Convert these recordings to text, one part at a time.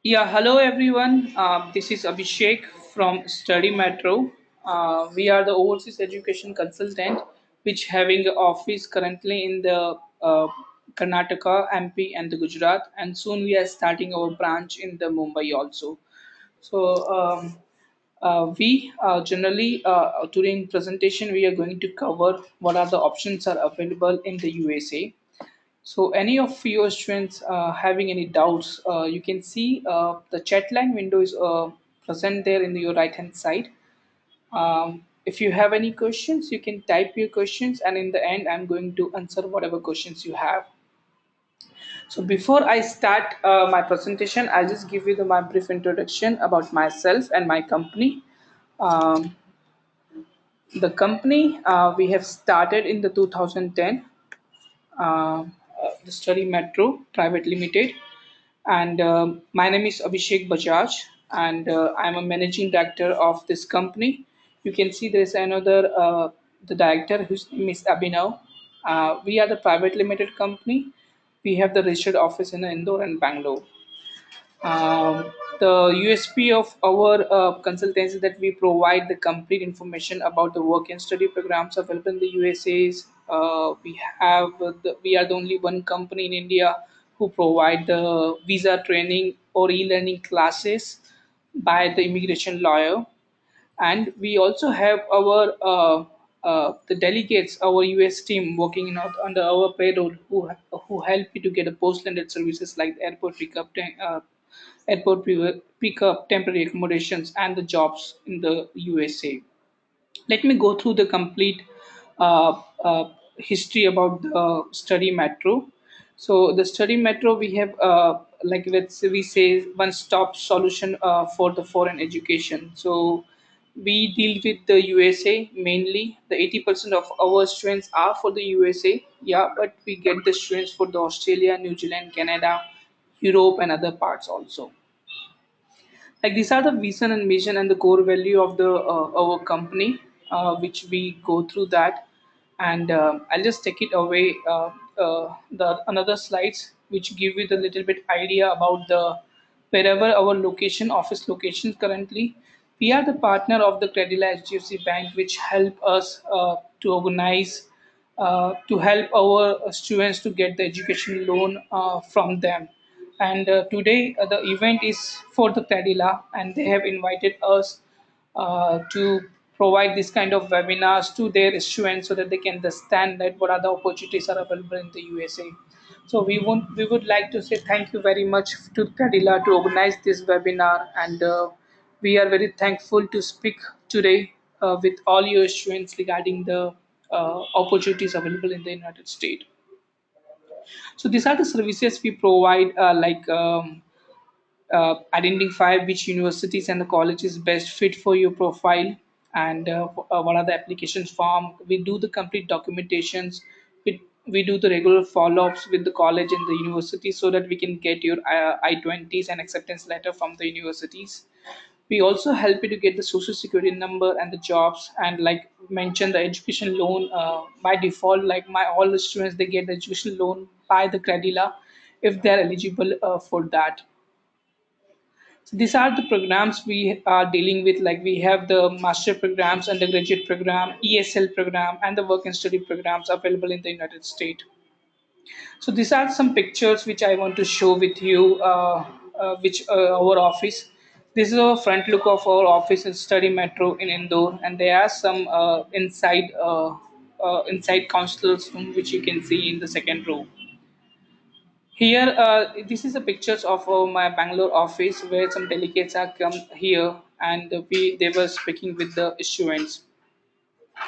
Yeah, hello everyone. This is Abhishek from Study Metro. We are the overseas education consultant, which having an office currently in the Karnataka, MP, and the Gujarat, and soon we are starting our branch in the Mumbai also. So we generally during presentation we are going to cover what are the options are available in the USA. So any of your students having any doubts, you can see the chat line window is present there in your right hand side. If you have any questions, you can type your questions, and in the end, I'm going to answer whatever questions you have. So before I start my presentation, I'll just give you my brief introduction about myself and my company. Um, the company we have started in the 2010, the Study Metro Private Limited, and my name is Abhishek Bajaj, and I'm a managing director of this company. You can see there is another the director whose name is Abhinav. We are the private limited company. We have the registered office in Indore and Bangalore. The USP of our consultancy that we provide the complete information about the work and study programs available in the USA's. We are the only one company in India who provide the visa training or e-learning classes by the immigration lawyer, and we also have our the delegates, our US team working under our payroll who help you to get a post-landed services like airport pickup, pickup, temporary accommodations, and the jobs in the USA. Let me go through the complete history about the study metro. So the study metro, we have like let's say we say one stop solution for the foreign education. So we deal with the USA mainly. The 80% of our students are for the USA, yeah, but we get the students for the Australia, New Zealand, Canada, Europe, and other parts also. Like these are the vision and mission and the core value of the our company, which we go through that. And I'll just take it away the another slides which give you the little bit idea about the wherever our location office locations currently. We are the partner of the Credila HDFC Bank, which help us to organize to help our students to get the education loan from them. And today the event is for the Credila, and they have invited us to provide this kind of webinars to their students so that they can understand that what other opportunities are available in the USA. So we would like to say thank you very much to Credila to organize this webinar, and we are very thankful to speak today with all your students regarding the opportunities available in the United States. So these are the services we provide, identify which universities and the colleges best fit for your profile, and what are the applications form. We do the complete documentations. We do the regular follow-ups with the college and the university so that we can get your I-20s and acceptance letter from the universities. We also help you to get the social security number and the jobs, and like mention the education loan by default. Like my all the students, they get the education loan by the Credila if they're eligible for that. So these are the programs we are dealing with. Like we have the master programs, undergraduate program, ESL program, and the work and study programs available in the United States. So these are some pictures which I want to show with you, which our office. This is a front look of our office in Study Metro in Indore, and there are some inside counselors room which you can see in the second row. Here, this is the pictures of my Bangalore office where some delegates are come here, and they were speaking with the students.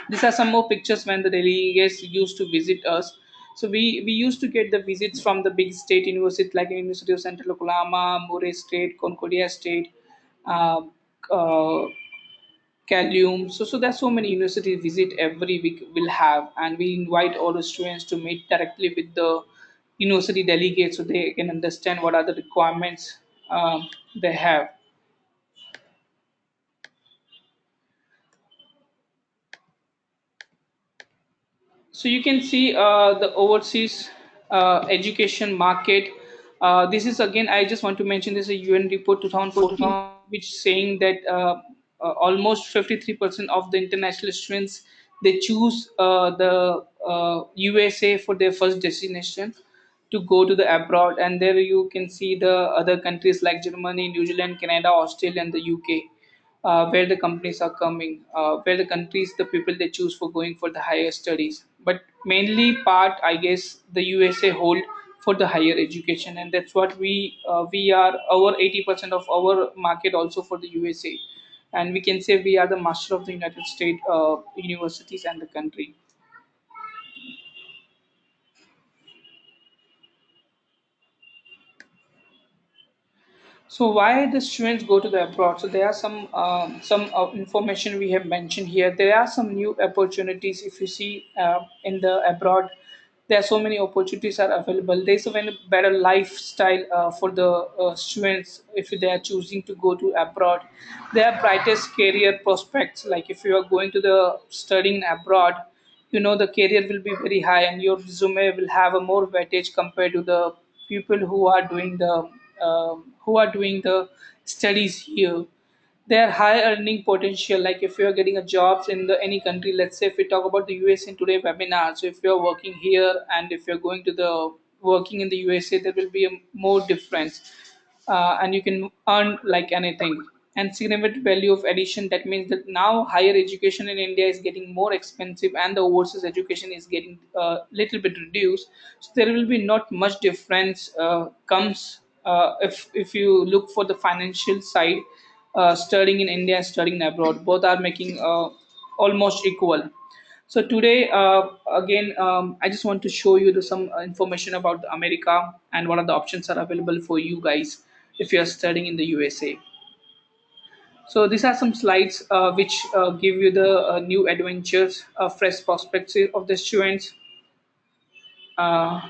These are some more pictures when the delegates used to visit us. So we used to get the visits from the big state universities like University of Central Oklahoma, Murray State, Concordia State, uh, uh, Calium. So there's so many university visit every week we'll have, and we invite all the students to meet directly with the university delegates so they can understand what are the requirements they have. So you can see the overseas education market. This is again, I just want to mention this is a UN report 2014, which saying that almost 53% of the international students they choose the USA for their first destination to go to the abroad, and there you can see the other countries like Germany, New Zealand, Canada, Australia, and the UK, where the companies are coming, where the countries, the people they choose for going for the higher studies. But mainly part, I guess, the USA hold for the higher education, and that's what we are over 80% of our market also for the USA, and we can say we are the master of the United States universities and the country. So why the students go to the abroad? So there are some information we have mentioned here. There are some new opportunities. If you see in the abroad, there are so many opportunities are available. There's a very better lifestyle for the students if they are choosing to go to abroad. There are brightest career prospects. Like if you are going to the studying abroad, you know the career will be very high and your resume will have a more weightage compared to the people who are doing the studies here. Their high earning potential, like if you're getting a jobs in the any country, let's say if we talk about the US in today webinar, so if you're working here and if you're going to the working in the USA, there will be a more difference, and you can earn like anything. And significant value of addition, that means that now higher education in India is getting more expensive and the overseas education is getting a little bit reduced, so there will be not much difference comes if you look for the financial side. Studying in India and studying abroad, both are making almost equal. So today, again, I just want to show you some information about America and what are the options are available for you guys if you are studying in the USA. So these are some slides which give you the new adventures, fresh perspective of the students. Uh,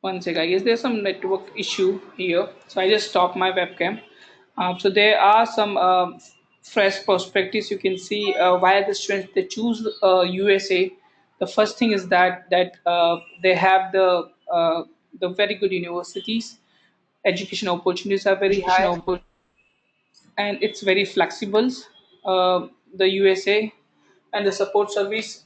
One sec, I guess there's some network issue here. So I just stopped my webcam. So there are some fresh perspectives. You can see why the students they choose USA. The first thing is that they have the very good universities. Education opportunities are very high, and it's very flexible. The USA and the support service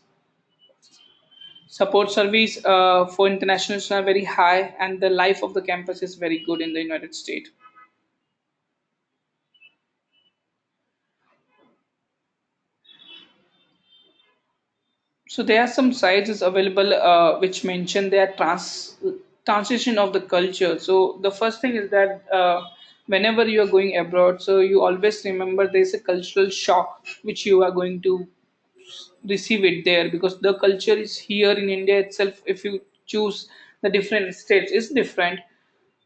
for internationals are very high, and the life of the campus is very good in the United States. So there are some sites available which mention their transition of the culture. So the first thing is that whenever you are going abroad, so you always remember there's a cultural shock which you are going to receive it there, because the culture is here in India itself. If you choose the different states, it's different.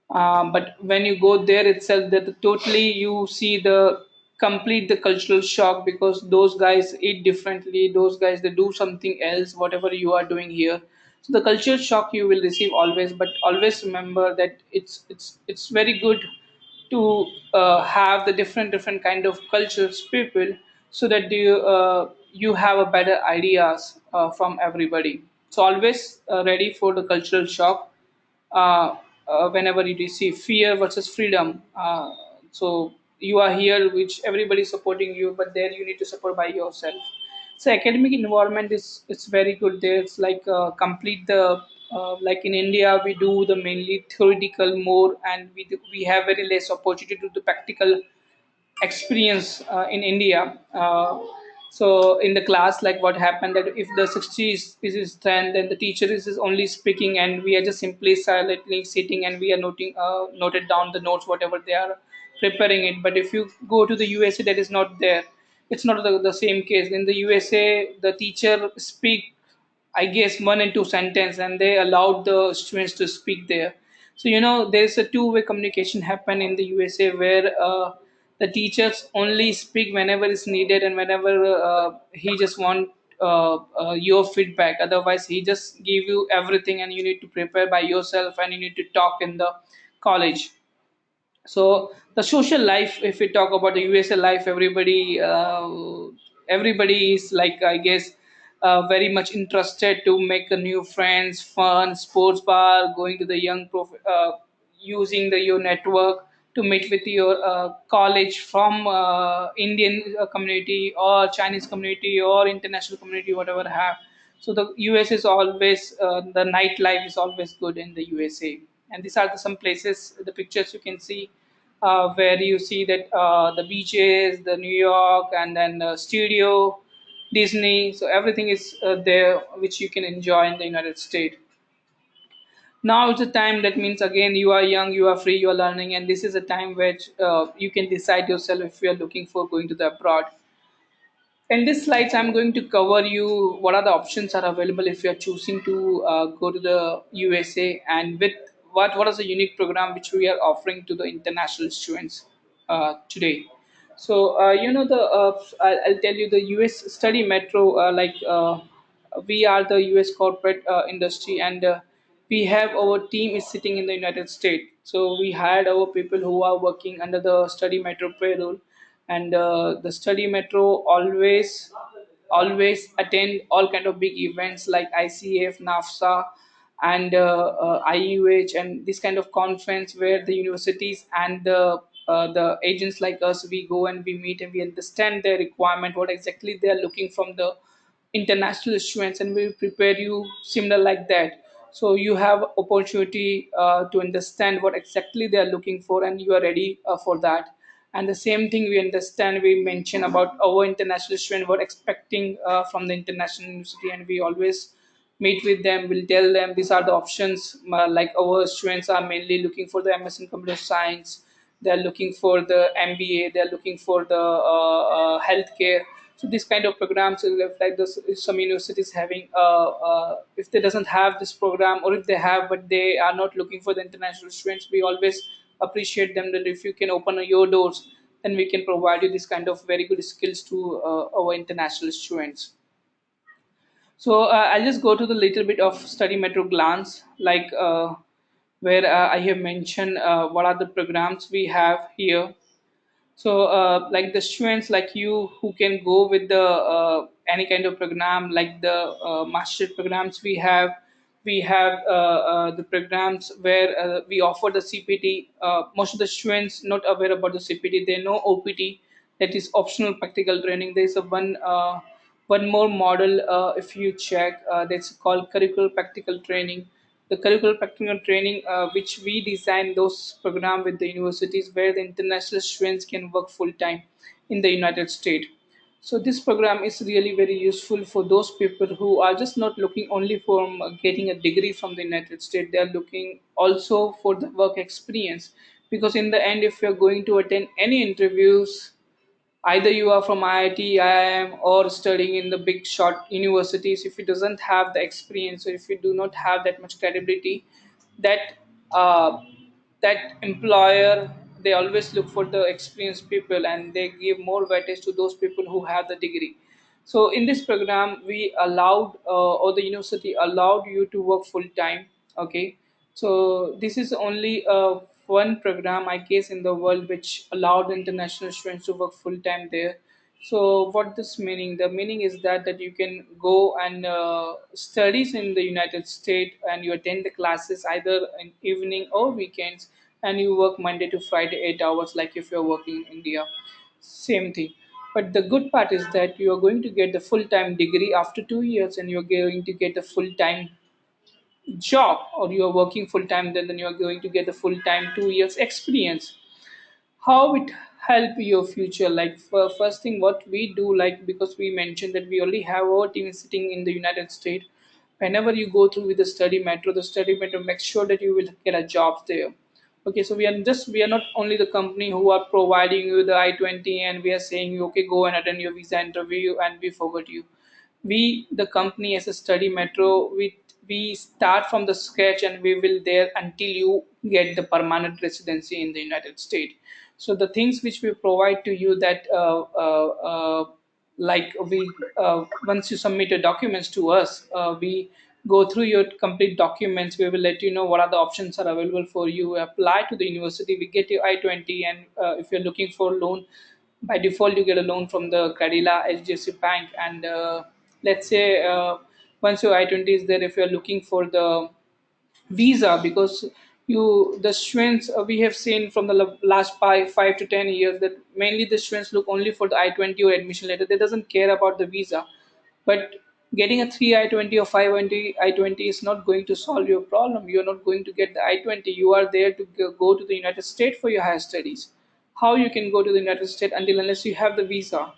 But when you go there itself, that totally you see the complete the cultural shock, because those guys eat differently, those guys they do something else whatever you are doing here. So the cultural shock you will receive always, but always remember that it's very good to have the different kind of cultures people, so that you have a better ideas from everybody. So always ready for the cultural shock uh, whenever you receive fear versus freedom. So you are here which everybody is supporting you, but there you need to support by yourself. So academic environment is it's very good there. It's like complete the like in India we do the mainly theoretical more, and we have very less opportunity to do the practical experience in India. So in the class, like what happened that if the 60 is his turn, then the teacher is only speaking, and we are just simply silently sitting and we are noted down the notes whatever they are preparing it. But if you go to the USA, that is not there. It's not the same case. In the USA, the teacher speak I guess 1 and 2 sentence, and they allowed the students to speak there. So there's a two-way communication happen in the USA where the teachers only speak whenever it's needed and whenever he just want your feedback. Otherwise, he just give you everything, and you need to prepare by yourself, and you need to talk in the college. So the social life, if we talk about the USA life, everybody is like I guess very much interested to make a new friends, fun, sports bar, going to the using the your network to meet with your college from Indian community or Chinese community or international community, whatever have. So the US is always the nightlife is always good in the USA, and these are some places. The pictures you can see where you see that the beaches, the New York, and then studio, Disney. So everything is there, which you can enjoy in the United States. Now it's a time that means again you are young, you are free, you are learning, and this is a time which you can decide yourself if you are looking for going to the abroad. In these slides, I'm going to cover you what are the options are available if you are choosing to go to the USA, and with what is the unique program which we are offering to the international students today. So I'll tell you the US study metro we are the US corporate industry, and we have our team is sitting in the United States. So we hired our people who are working under the study metro payroll, and the study metro always attend all kind of big events like ICF, NAFSA, and IUH, and this kind of conference where the universities and the agents like us, we go and we meet and we understand their requirement, what exactly they are looking from the international students, and we prepare you similar like that. So you have opportunity to understand what exactly they are looking for, and you are ready for that. And the same thing we understand, we mention about our international student what expecting from the international university, and we always meet with them, we'll tell them these are the options. Like our students are mainly looking for the MS in computer science, they're looking for the MBA, they're looking for the healthcare. So this kind of programs is like this, some universities having if they doesn't have this program, or if they have but they are not looking for the international students, we always appreciate them that if you can open your doors, then we can provide you this kind of very good skills to our international students. So I'll just go to the little bit of study metro glance, like where I have mentioned what are the programs we have here. So like the students like you who can go with the any kind of program, like the master programs we have the programs where we offer the CPT. Most of the students not aware about the CPT, they know OPT, that is optional practical training. There is a one more model, if you check, that's called curricular practical training. The curricular practical training, which we design those program with the universities where the international students can work full time in the United States. So this program is really very useful for those people who are just not looking only for getting a degree from the United States. They are looking also for the work experience, because in the end, if you are going to attend any interviews, either you are from IIT, IIM, or studying in the big short universities, if it doesn't have the experience, or if you do not have that much credibility, that uh, that employer, they always look for the experienced people, and they give more weightage to those people who have the degree. So in this program, we allowed or the university allowed you to work full time. Okay, so this is only one program, I guess, in the world which allowed international students to work full time there. So what this meaning? The meaning is that you can go and studies in the United States, and you attend the classes either in evening or weekends, and you work Monday to Friday 8 hours, like if you're working in India. Same thing. But the good part is that you are going to get the full time degree after 2 years, and you're going to get a full time job, or you are working full time, then you are going to get the full time 2 years experience. How it help your future? Like first thing what we do, like because we mentioned that we only have our team sitting in the United States, whenever you go through with the study metro makes sure that you will get a job there. Okay, so we are not only the company who are providing you the I-20, and we are saying you okay, go and attend your visa interview and we forgot you. We the company as a study metro, we start from the scratch, and we will there until you get the permanent residency in the United States. So the things which we provide to you, that like we once you submit your documents to us, we go through your complete documents, we will let you know what are the options are available for you, apply to the university, we get your I-20, and if you're looking for loan, by default you get a loan from the Credila HDFC Bank, and let's say once your I-20 is there, if you're looking for the visa, because the students, we have seen from the last 5 to 10 years that mainly the students look only for the I-20 or admission letter. They doesn't care about the visa. But getting a 3 I-20 or 5 I-20 is not going to solve your problem. You're not going to get the I-20. You are there to go to the United States for your higher studies. How you can go to the United States until unless you have the visa?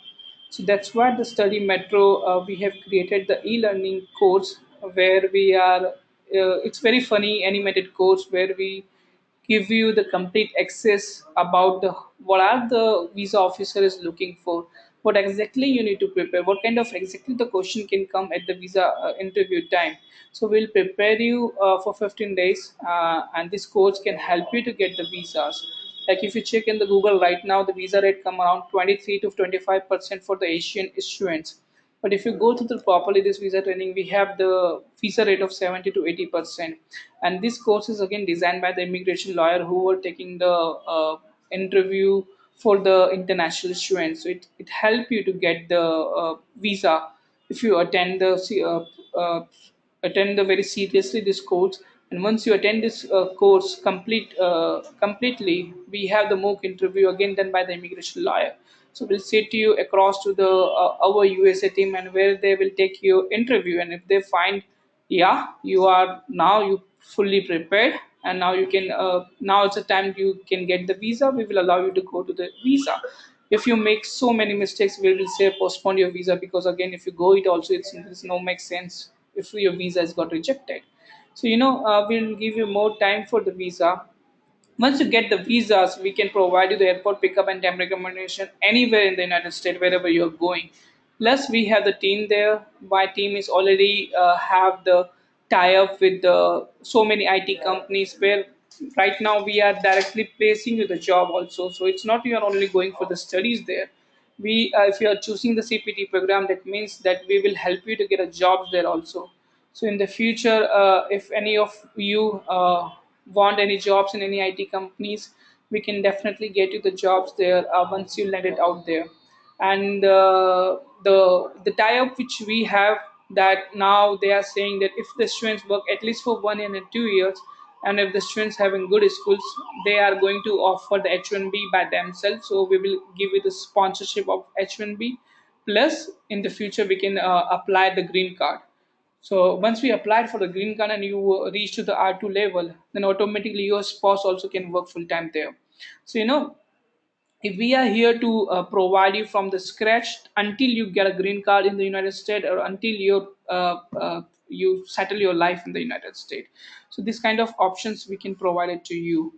So that's why the Study Metro, we have created the e-learning course where we are, it's very funny animated course where we give you the complete access about the what are the visa officer is looking for, what exactly you need to prepare, what kind of exactly the question can come at the visa interview time. So we'll prepare you for 15 days, and this course can help you to get the visas. Like if you check in the Google right now, the visa rate come around 23 to 25% for the Asian students. But if you go through the properly this visa training, we have the visa rate of 70 to 80%. And this course is again designed by the immigration lawyer who were taking the interview for the international students. So it help you to get the visa if you attend the very seriously this course. And once you attend this course completely, we have the mock interview again done by the immigration lawyer. So we'll sit you across to the our USA team, and where they will take your interview. And if they find, yeah, you fully prepared, and now you can now it's a time you can get the visa, we will allow you to go to the visa. If you make so many mistakes, we will say postpone your visa, because again if you go it also it's no make sense if your visa has got rejected. So we'll give you more time for the visa. Once you get the visas, we can provide you the airport pickup and time recommendation anywhere in the United States, wherever you're going. Plus, we have the team there. My team is already have the tie up with so many IT companies where right now we are directly placing you the job also. So it's not you are only going for the studies there. If you are choosing the CPT program, that means that we will help you to get a job there also. So in the future, if any of you want any jobs in any IT companies, we can definitely get you the jobs there once you let it out there. And the tie-up which we have, that now they are saying that if the students work at least for 1 year and 2 years, and if the students having good schools, they are going to offer the H1B by themselves. So we will give you the sponsorship of H1B. Plus, in the future, we can apply the green card. So once we applied for the green card and you reach to the R2 level, then automatically your spouse also can work full time there. So if we are here to provide you from the scratch until you get a green card in the United States, or until you settle your life in the United States. So this kind of options we can provide it to you.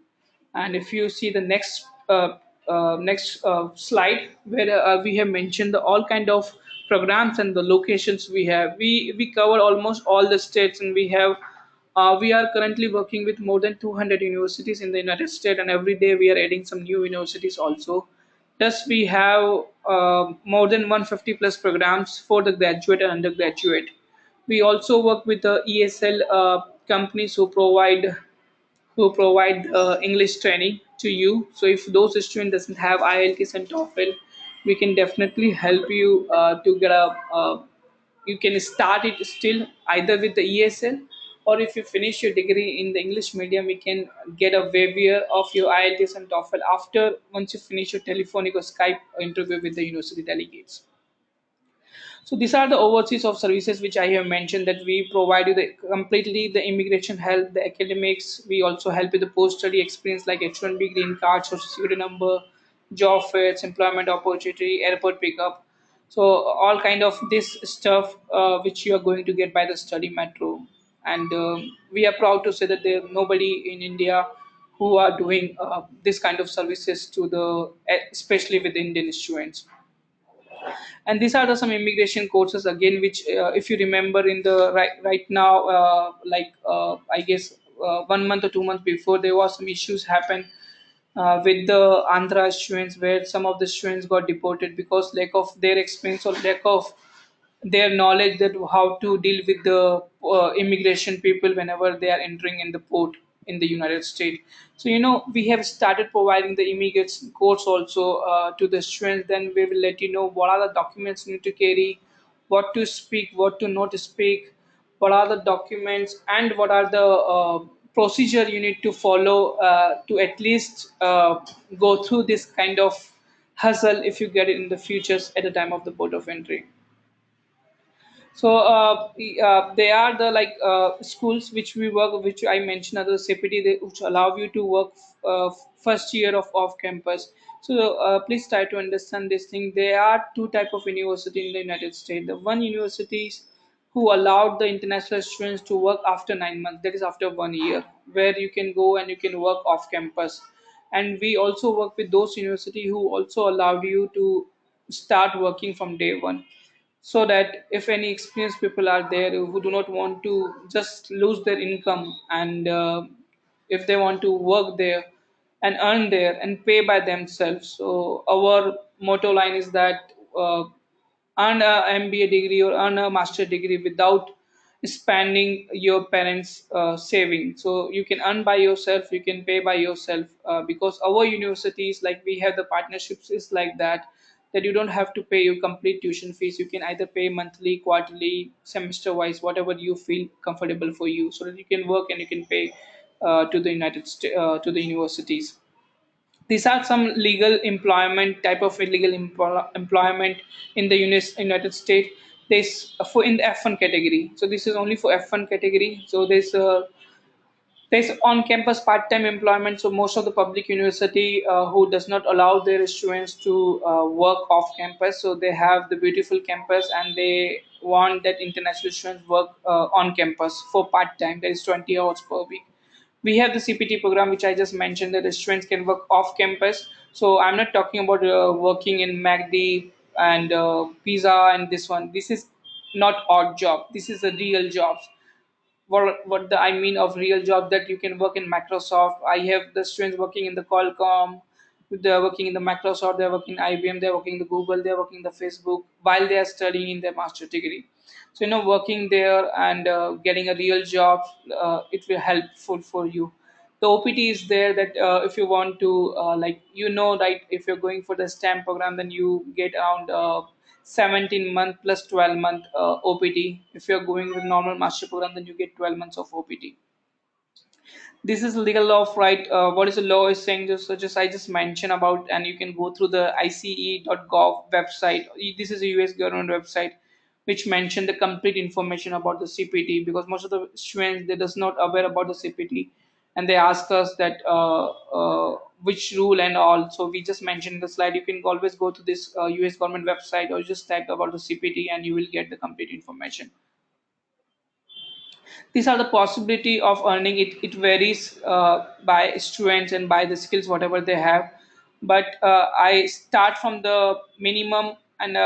And if you see the next slide, where we have mentioned all kind of programs and the locations we have, we cover almost all the states, and we are currently working with more than 200 universities in the United States, and every day we are adding some new universities also. Plus, we have more than 150 plus programs for the graduate and undergraduate. We also work with the ESL companies who provide English training to you. So if those student doesn't have IELTS and TOEFL, we can definitely help you to get a. You can start it still either with the ESL, or if you finish your degree in the English medium, we can get a waiver of your IELTS and TOEFL after once you finish your telephonic or Skype interview with the university delegates. So these are the overseas of services which I have mentioned, that we provide you the completely the immigration help, the academics. We also help with the post-study experience like H1B, green card, social security number, job fairs, employment opportunity, airport pickup. So all kind of this stuff which you are going to get by the study metro. And we are proud to say that there nobody in India who are doing this kind of services to the especially with Indian students. And these are the some immigration courses again which if you remember in the right now, I guess 1 month or 2 months before, there was some issues happen with the Andhra students, where some of the students got deported because lack of their experience or lack of their knowledge that how to deal with the immigration people whenever they are entering in the port in the United States. So we have started providing the immigration course also to the students. Then we will let you know what are the documents you need to carry, what to speak, what to not speak, what are the documents, and what are the procedure you need to follow to at least go through this kind of hustle if you get it in the futures at the time of the port of entry. So they are the like schools which we work, which I mentioned, other CPT, which allow you to work first year of off campus. So please try to understand this thing. There are two type of university in the United States. The one universities who allowed the international students to work after 9 months, that is after 1 year, where you can go and you can work off campus. And we also work with those university who also allowed you to start working from day one, so that if any experienced people are there who do not want to just lose their income, and if they want to work there and earn there and pay by themselves. So our motto line is that earn a MBA degree or earn a master degree without spending your parents' saving. So you can earn by yourself, you can pay by yourself, because our universities, like we have the partnerships, is like that you don't have to pay your complete tuition fees. You can either pay monthly, quarterly, semester wise, whatever you feel comfortable for you, so that you can work and you can pay to the to the universities. These are some legal employment, type of illegal employment in the United States. There's for in the F1 category. So this is only for F1 category. So there's on-campus part-time employment. So most of the public university who does not allow their students to work off-campus, so they have the beautiful campus and they want that international students work on campus for part-time. That is 20 hours per week. We have the CPT program, which I just mentioned, that the students can work off-campus. So I'm not talking about working in MACD and pizza and this one. This is not odd job. This is a real job. What the I mean of real job, that you can work in Microsoft. I have the students working in the Qualcomm, they're working in the Microsoft, they're working in IBM, they're working in the Google, they're working in the Facebook while they are studying in their master degree. So working there and getting a real job, it will helpful for you. The OPT is there, that if you want to right, if you're going for the STEM program, then you get around 17-month plus 12-month OPT. If you're going with normal master program, then you get 12 months of OPT. This is legal of right. What is the law is saying, just I just mentioned about, and you can go through the ice.gov website. This is a US government website which mention the complete information about the CPT, because most of the students, they does not aware about the CPT, and they ask us that which rule and all. So we just mentioned in the slide. You can always go to this US government website, or just type about the CPT and you will get the complete information. These are the possibility of earning. It varies by students and by the skills whatever they have, but I start from the minimum, and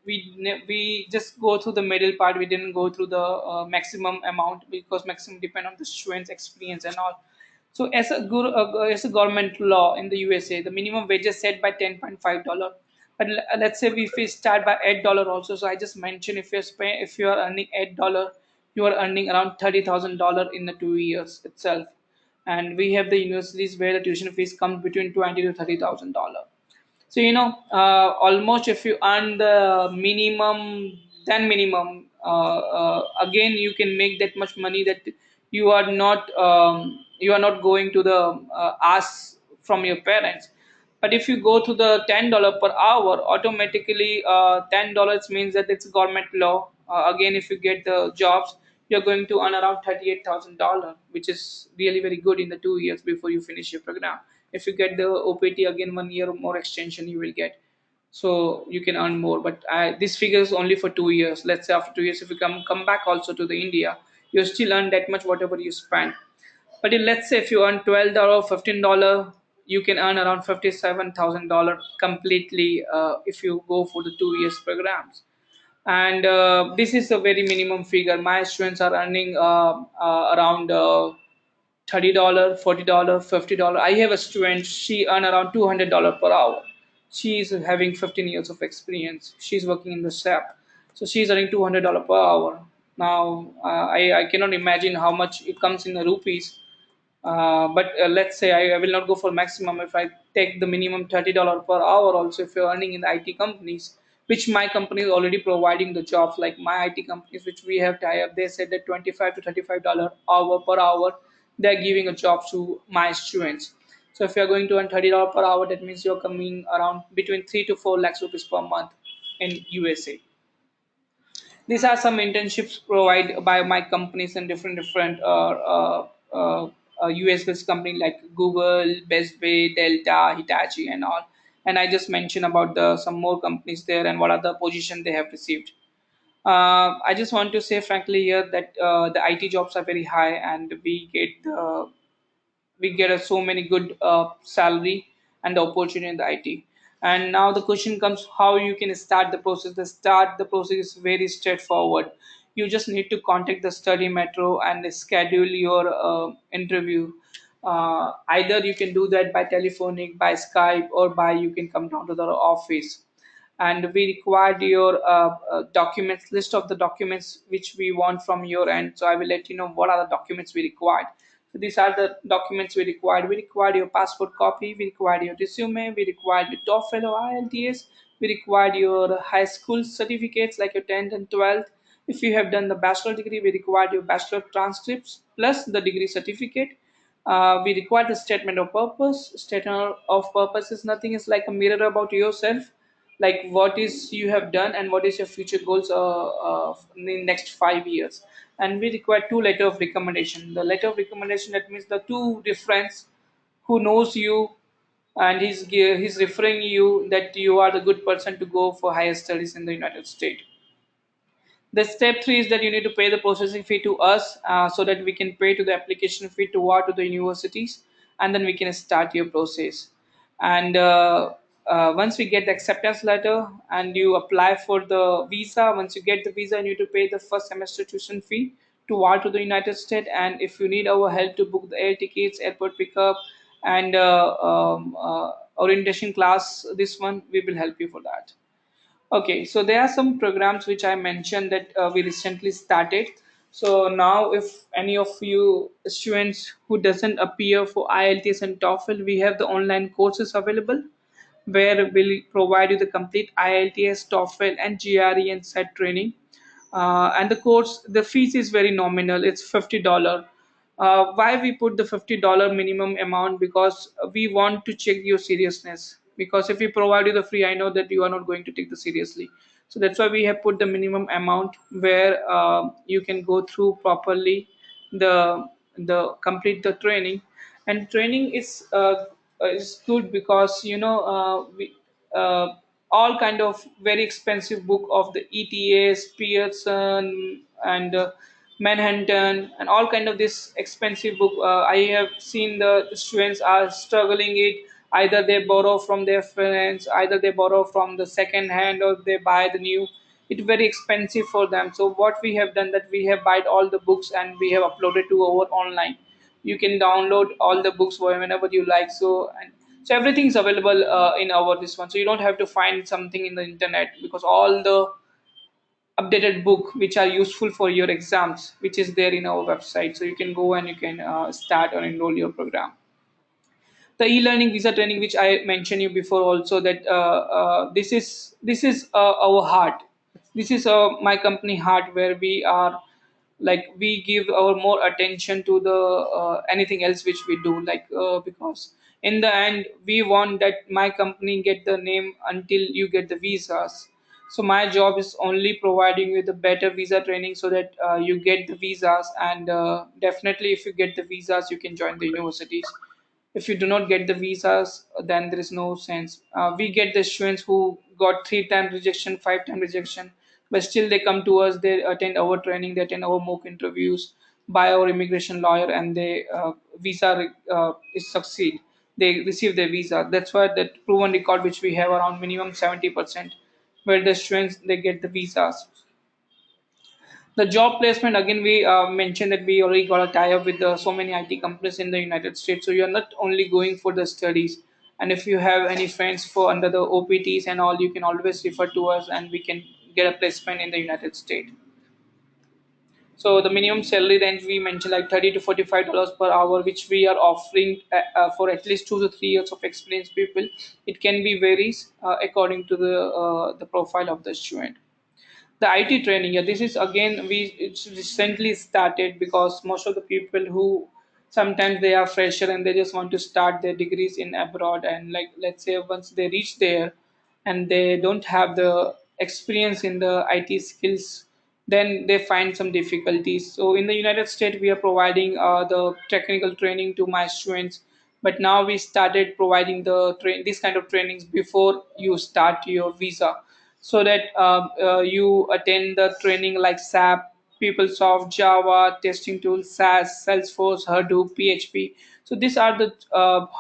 we just go through the middle part. We didn't go through the maximum amount, because maximum depend on the students experience and all. So as a government law in the USA, the minimum wage is set by $10.5. But let's say if we start by $8 also. So I just mentioned, if you are earning $8, you are earning around $30,000 in the 2 years itself. And we have the universities where the tuition fees come between 20 to $30,000. So almost if you earn the minimum, then minimum, again you can make that much money, that you are not going to the ask from your parents. But if you go to the $10 per hour, automatically $10 means that it's government law. Again, if you get the jobs, you're going to earn around $38,000, which is really very good in the 2 years before you finish your program. If you get the OPT, again 1 year or more extension you will get, so you can earn more. But this figure is only for 2 years. Let's say after 2 years, if you come back also to the India, you still earn that much whatever you spend. But let's say if you earn $12, $15, you can earn around $57,000 completely if you go for the 2 years programs. And this is a very minimum figure. My students are earning around $30, $40, $50. I have a student, she earn around $200 per hour. She is having 15 years of experience. She's working in the SAP. So she's earning $200 per hour. Now, I cannot imagine how much it comes in the rupees. But let's say I will not go for maximum. If I take the minimum $30 per hour, also if you're earning in the IT companies, which my company is already providing the jobs. Like my IT companies, which we have tie up, they said that 25 to $35 hour per hour, they're giving a job to my students. So if you're going to earn $30 per hour, that means you're coming around between 3 to 4 lakhs rupees per month in USA. These are some internships provided by my companies and different US based company like Google, Best Buy, Delta, Hitachi, and all. And I just mentioned about the some more companies there and what are the position they have received. I just want to say frankly here that the IT jobs are very high, and we get so many good salary and the opportunity in the IT. And now the question comes how you can start the process. The process is very straightforward. You just need to contact the study metro and schedule your interview. Either you can do that by telephonic, by Skype, or by you can come down to the office. And we required your documents list of the documents which we want from your end. So I will let you know what are the documents we required. So these are the documents we required. We required your passport copy, we required your resume, we required your TOEFL or IELTS, we required your high school certificates like your 10th and 12th. If you have done the bachelor degree, we required your bachelor transcripts plus the degree certificate. We require the statement of purpose. Statement of purpose is nothing, is like a mirror about yourself, like what is you have done and what is your future goals in the next 5 years. And we require two letter of recommendation. The letter of recommendation, that means the two reference who knows you, and he's referring you that you are the good person to go for higher studies in the United States. The step three is that you need to pay the processing fee to us, so that we can pay to the application fee to the universities, and then we can start your process. And once we get the acceptance letter and you apply for the visa, once you get the visa, you need to pay the first semester tuition fee to the United States. And if you need our help to book the air tickets, airport pickup, and orientation class, this one we will help you for that. Okay, so there are some programs which I mentioned that we recently started. So now, if any of you students who doesn't appear for IELTS and TOEFL, we have the online courses available where we'll provide you the complete IELTS, TOEFL, and GRE and SET training. And the course, the fees is very nominal. It's $50. Why we put the $50 minimum amount? Because we want to check your seriousness. Because if we provide you the free, I know that you are not going to take the seriously. So that's why we have put the minimum amount where you can go through properly the complete the training. And training is good because we all kind of very expensive book of the ETAs, Pearson, and Manhattan, and all kind of this expensive book. I have seen the students are struggling it. Either they borrow from their friends, either they borrow from the second hand, or they buy the new. It's very expensive for them. So what we have done, that we have bought all the books and we have uploaded to our online. You can download all the books whenever you like. So everything is available in our this one. So you don't have to find something in the internet, because all the updated book which are useful for your exams, which is there in our website. So you can go and you can start or enroll your program. The e-learning visa training, which I mentioned you before also, that this is our heart. This is my company heart, where we are like we give our more attention to the anything else which we do, like because in the end we want that my company get the name until you get the visas. So my job is only providing you the better visa training, so that you get the visas. And definitely if you get the visas, you can join the universities. If you do not get the visas, then there is no sense. We get the students who got 3 times rejection, 5 time rejection, but still they come to us. They attend our training, they attend our mock interviews by our immigration lawyer, and they visa is succeed. They receive their visa. That's why that proven record which we have around minimum 70%, where the students they get the visas. The job placement, again we mentioned that we already got a tie up with so many IT companies in the United States. So you're not only going for the studies. And if you have any friends for under the OPTs and all, you can always refer to us and we can get a placement in the United States. So the minimum salary range we mentioned, like $30 to $45 per hour, which we are offering for at least 2 to 3 years of experience people. It can be varies according to the profile of the student. The IT training, yeah, this is again we it's recently started because most of the people who sometimes they are fresher and they just want to start their degrees in abroad, and like let's say once they reach there and they don't have the experience in the IT skills, then they find some difficulties. So in the United States, we are providing the technical training to my students, but now we started providing this kind of trainings before you start your visa, so that you attend the training like SAP, PeopleSoft, Java, testing tools, SAS, Salesforce, Hadoop, PHP. So these are the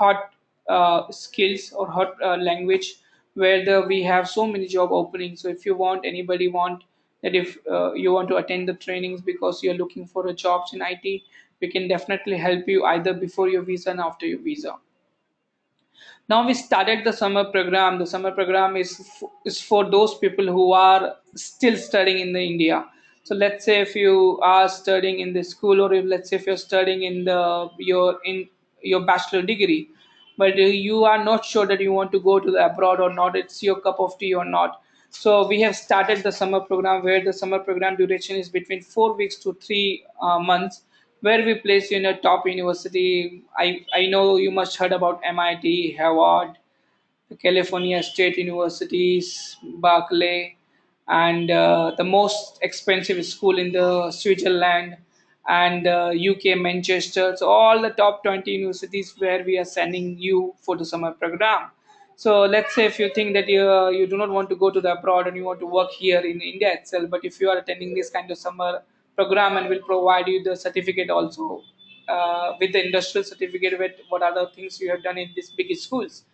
hot skills or hot language where we have so many job openings. So if you want, anybody want that, if you want to attend the trainings because you're looking for a jobs in IT, we can definitely help you either before your visa and after your visa. Now we started the summer program. The summer program is for those people who are still studying in the India. So let's say if you are studying in the school, or if, let's say if you're studying in your bachelor degree, but you are not sure that you want to go to the abroad or not, it's your cup of tea or not. So we have started the summer program, where the summer program duration is between 4 weeks to 3 months, where we place you in a top university. I know you must heard about MIT, Harvard, the California State Universities, Berkeley, and the most expensive school in the Switzerland, and UK, Manchester. So all the top 20 universities where we are sending you for the summer program. So let's say if you think that you do not want to go to the abroad and you want to work here in India itself, but if you are attending this kind of summer program, and will provide you the certificate also, with the industrial certificate with what are the things you have done in these big schools,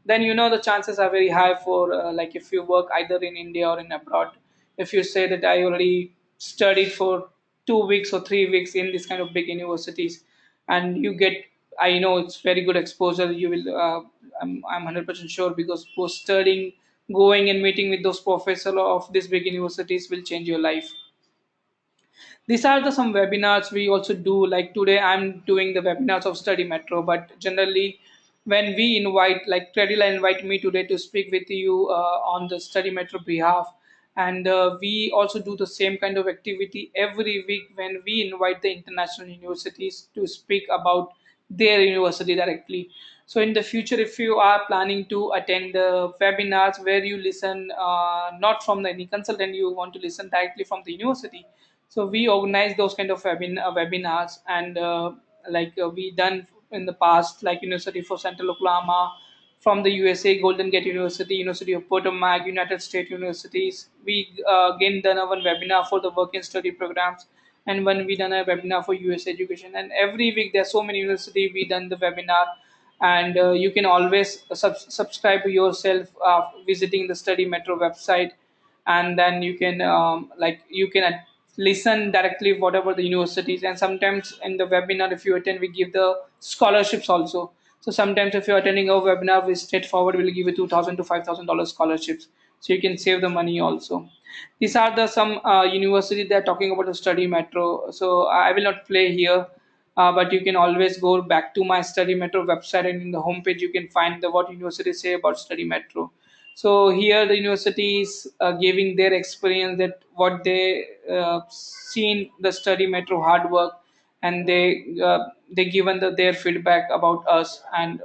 then the chances are very high for like if you work either in India or in abroad. If you say that I already studied for 2 weeks or 3 weeks in this kind of big universities, and you get, I know it's very good exposure. You will, I'm 100% sure, because post studying, going and meeting with those professors of these big universities will change your life. These are the some webinars we also do. Like today I'm doing the webinars of Study Metro, but generally when we invite, like Credila invite me today to speak with you on the Study Metro behalf, and we also do the same kind of activity every week when we invite the international universities to speak about their university directly. So in the future, if you are planning to attend the webinars where you listen not from any consultant, you want to listen directly from the university, so we organize those kind of webinars, and we done in the past, like University for Central Oklahoma, from the USA, Golden Gate University, University of Potomac, United States universities. We again done a one webinar for the work and study programs, and when we done a webinar for US education. And every week there are so many university we done the webinar, and you can always subscribe yourself visiting the Study Metro website, and then you can listen directly whatever the universities. And sometimes in the webinar, if you attend, we give the scholarships also. So sometimes if you're attending a webinar, we straightforward will give you $2,000 to $5,000 scholarships, so you can save the money also. These are the some university that are talking about the Study Metro. So I will not play here, but you can always go back to my Study Metro website, and in the homepage you can find the what universities say about Study Metro. So here the universities giving their experience, that what they seen the Study Metro hard work, and they given their feedback about us, and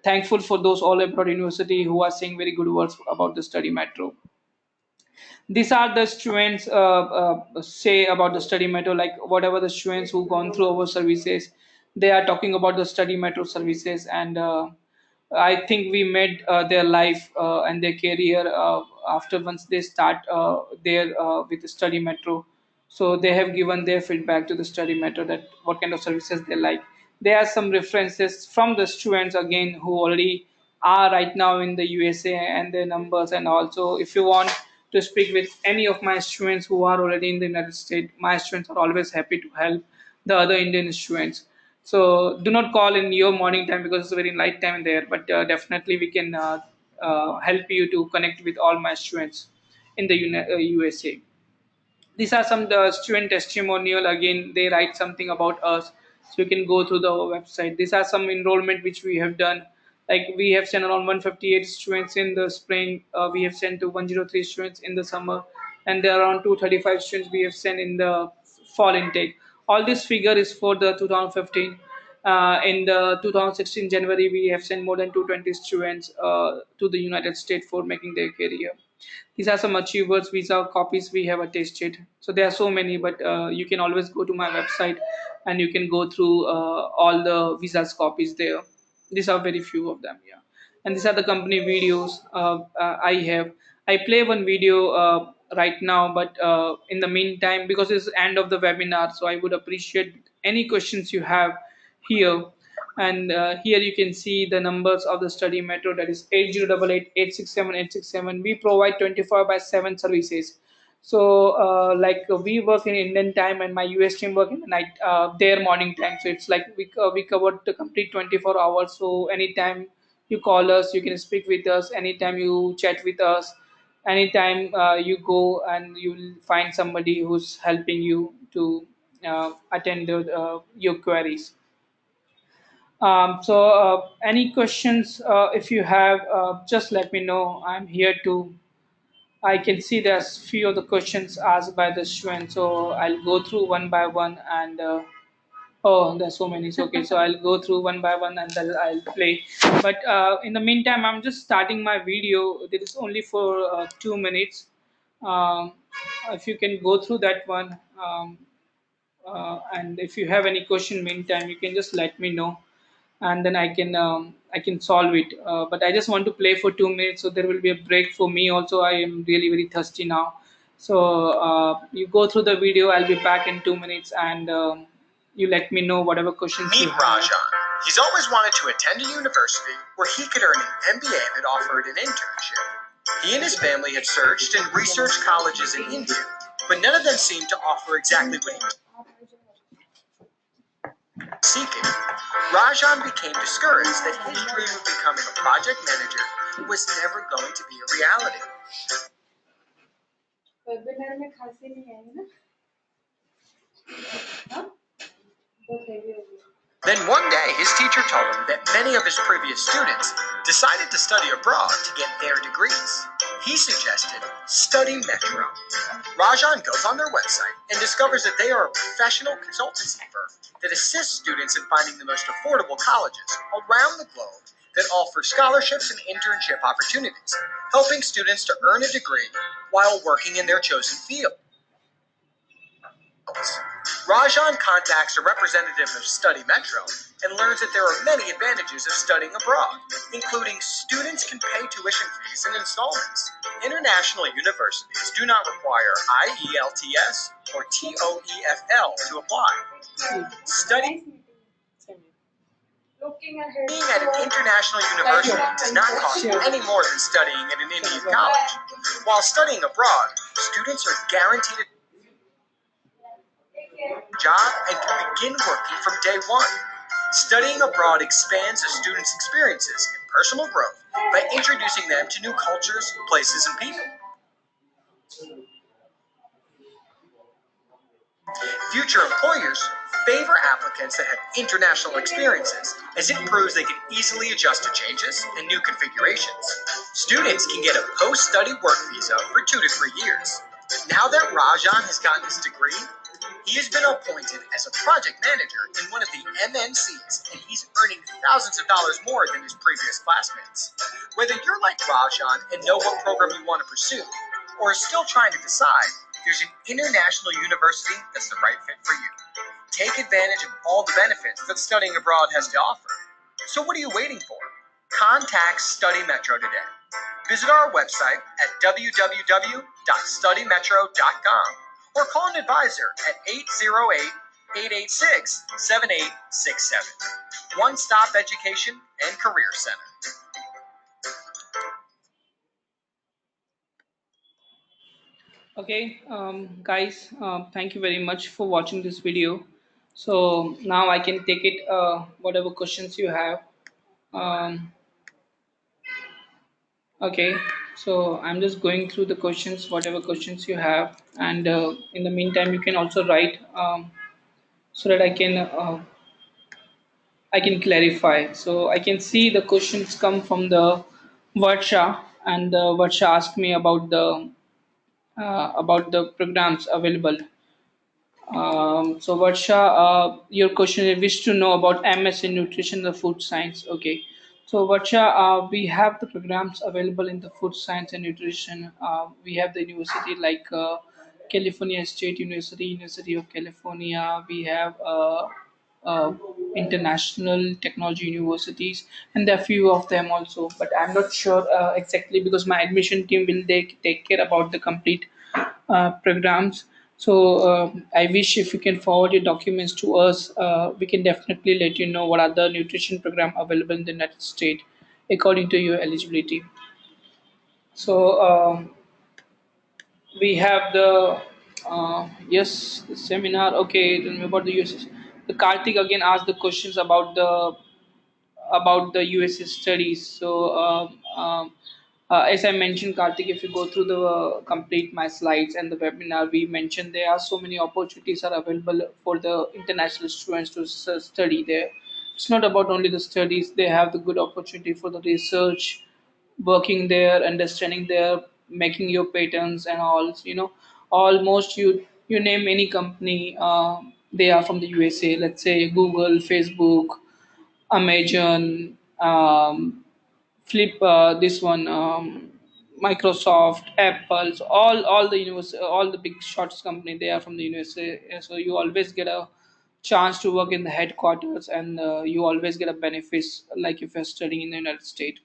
thankful for those all abroad university who are saying very good words about the Study Metro. These are the students say about the Study Metro, like whatever the students who gone through our services, they are talking about the Study Metro services. And I think we made their life and their career after once they start there with the Study Metro. So they have given their feedback to the Study Metro, that what kind of services they like. There are some references from the students again who already are right now in the USA, and their numbers. And also if you want to speak with any of my students who are already in the United States, my students are always happy to help the other Indian students. So do not call in your morning time because it's very light time there, but definitely we can help you to connect with all my students in the USA. These are some the student testimonial. Again, they write something about us, so you can go through the website. These are some enrollment which we have done. Like we have sent around 158 students in the spring. We have sent to 103 students in the summer, and there are around 235 students we have sent in the fall intake. All this figure is for the 2015. In the 2016 January, we have sent more than 220 students to the United States for making their career. These are some achievers visa copies we have attested. So there are so many, but you can always go to my website and you can go through all the visas copies there. These are very few of them, yeah. And these are the company videos I have. I play one video right now, but in the meantime, because it's end of the webinar, so I would appreciate any questions you have here. And here you can see the numbers of the study metro, that is 8088 We provide 24 by 7 services. So we work in Indian time and my US team work in the night, their morning time. So it's like we covered the complete 24 hours. So anytime you call us, you can speak with us. Anytime you chat with us, anytime you go and you'll find somebody who's helping you to attend your queries. Any questions, if you have, just let me know. I'm here to. I can see there's few of the questions asked by the student, so I'll go through one by one. And oh, there's so many. So, okay, so I'll go through one by one and then I'll play. But in the meantime, I'm just starting my video. This is only for 2 minutes. Um, if you can go through that one. And if you have any question meantime, you can just let me know, and then I can solve it. But I just want to play for 2 minutes, so there will be a break for me also. I am really very thirsty now. So you go through the video. I'll be back in 2 minutes, and you let me know whatever questions you Meet have. Rajan. He's always wanted to attend a university where he could earn an MBA that offered an internship. He and his family had searched and researched colleges in India, but none of them seemed to offer exactly what he was seeking. Rajan became discouraged that his dream of becoming a project manager was never going to be a reality. Webinar में खांसी नहीं आई ना? हाँ? बहुत heavy हो गया. Then one day, his teacher told him that many of his previous students decided to study abroad to get their degrees. He suggested Study Metro. Rajan goes on their website and discovers that they are a professional consultancy firm that assists students in finding the most affordable colleges around the globe that offer scholarships and internship opportunities, helping students to earn a degree while working in their chosen field. Rajan contacts a representative of Study Metro and learns that there are many advantages of studying abroad, including students can pay tuition fees in installments. International universities do not require IELTS or TOEFL to apply. Studying Looking ahead. at an international university does not cost any more than studying at an Indian college. While studying abroad, students are guaranteed a job and can begin working from day one. Studying abroad expands a student's experiences and personal growth by introducing them to new cultures, places, and people. Future employers favor applicants that have international experiences, as it proves they can easily adjust to changes and new configurations. Students can get a post-study work visa for 2 to 3 years. Now that Rajan has gotten his degree, he has been appointed as a project manager in one of the MNCs, and he's earning thousands of dollars more than his previous classmates. Whether you're like Rajan and know what program you want to pursue, or are still trying to decide, there's an international university that's the right fit for you. Take advantage of all the benefits that studying abroad has to offer. So what are you waiting for? Contact Study Metro today. Visit our website at www.studymetro.com or call an advisor at 808-886-7867. One Stop Education and Career Center. Okay, guys, thank you very much for watching this video. So now I can take it, whatever questions you have. Um, Okay, so I'm just going through the questions, whatever questions you have, and in the meantime, you can also write so that I can clarify. So I can see the questions come from the Varsha, and the Varsha asked me about the programs available. So Varsha, your question is wish to know about MS in nutrition and food science. Okay. So Varsha, we have the programs available in the food science and nutrition. We have the university like California State University, University of California. We have uh, international technology universities, and there are few of them also. But I'm not sure exactly because my admission team will take care about the complete programs. So I wish if you can forward your documents to us, we can definitely let you know what are the nutrition program available in the United States according to your eligibility. So we have the yes the seminar. Okay, tell me about the USS. The Karthik again asked the questions about the USA studies. So, as I mentioned, Karthik, if you go through the complete my slides and the webinar, we mentioned there are so many opportunities are available for the international students to study there. It's not about only the studies; they have the good opportunity for the research, working there, understanding there, making your patents and all. Almost you name any company, they are from the USA. Let's say Google, Facebook, Amazon, Flip, this one, Microsoft, Apple's, all the all the big shots company they are from the USA. So you always get a chance to work in the headquarters, and you always get a benefits like if you're studying in the United States.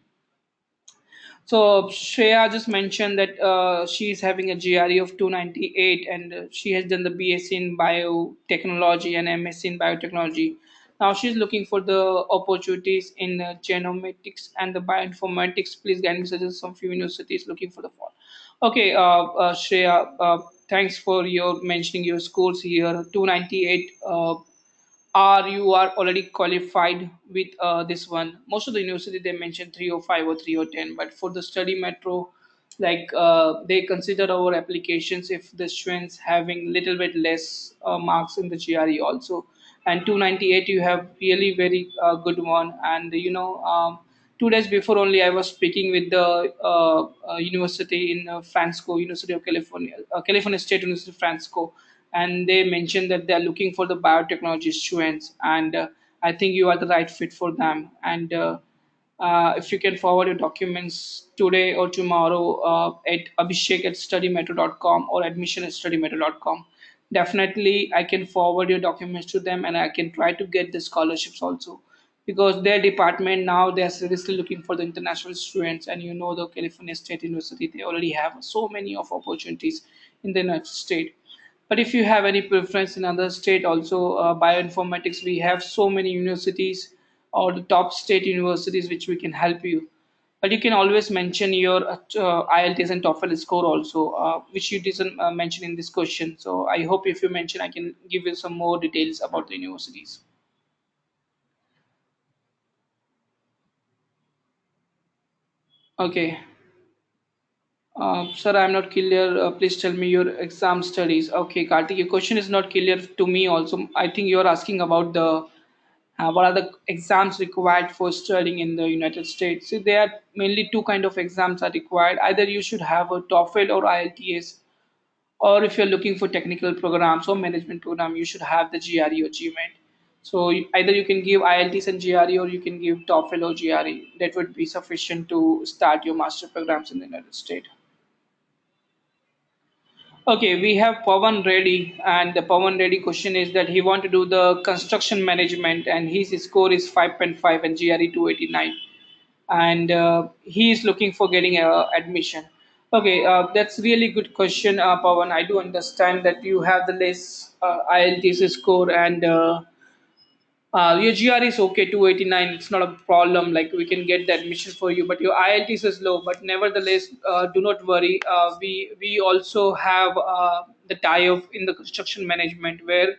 So Shreya just mentioned that she's having a GRE of 298, and she has done the BSc in biotechnology and MSc in biotechnology. Now she's looking for the opportunities in genomics and the bioinformatics. Please guide me, suggest some few universities looking for the fall. Okay, Shreya, thanks for your mentioning your schools here. 298. Or you are already qualified with this one. Most of the university they mention 305 or 310, but for the study metro, like they consider our applications if the students having little bit less marks in the GRE also. And 298 you have really very good one. And 2 days before only I was speaking with the university in Francisco, University of California, California State University Francisco, and they mentioned that they're looking for the biotechnology students, and I think you are the right fit for them. And if you can forward your documents today or tomorrow at Abhishek at studymetro.com or admission at studymetro.com, definitely I can forward your documents to them, and I can try to get the scholarships also, because their department now they're seriously looking for the international students. And the California State University, they already have so many of opportunities in the United States. But if you have any preference in other state also, bioinformatics, we have so many universities or the top state universities which we can help you. But you can always mention your IELTS and TOEFL score also, which you didn't mention in this question. So I hope if you mention, I can give you some more details about the universities. Okay. Sir, I'm not clear. Please tell me your exam studies. Okay, Kartik, your question is not clear to me also. I think you're asking about the what are the exams required for studying in the United States. So there are mainly two kind of exams are required. Either you should have a TOEFL or IELTS, or if you're looking for technical programs or management program, you should have the GRE or GMAT. So either you can give IELTS and GRE, or you can give TOEFL or GRE. That would be sufficient to start your master programs in the United States. Okay, we have Pawan Reddy, and the Pawan Reddy question is that he want to do the construction management, and his score is 5.5 and GRE 289, and he is looking for getting a admission. Okay, that's really good question, Pawan. I do understand that you have the less IELTS score, and your GR is okay, 289. It's not a problem. Like we can get the admission for you, but your IELTS is low. But nevertheless, do not worry. We also have the tie-up in the construction management where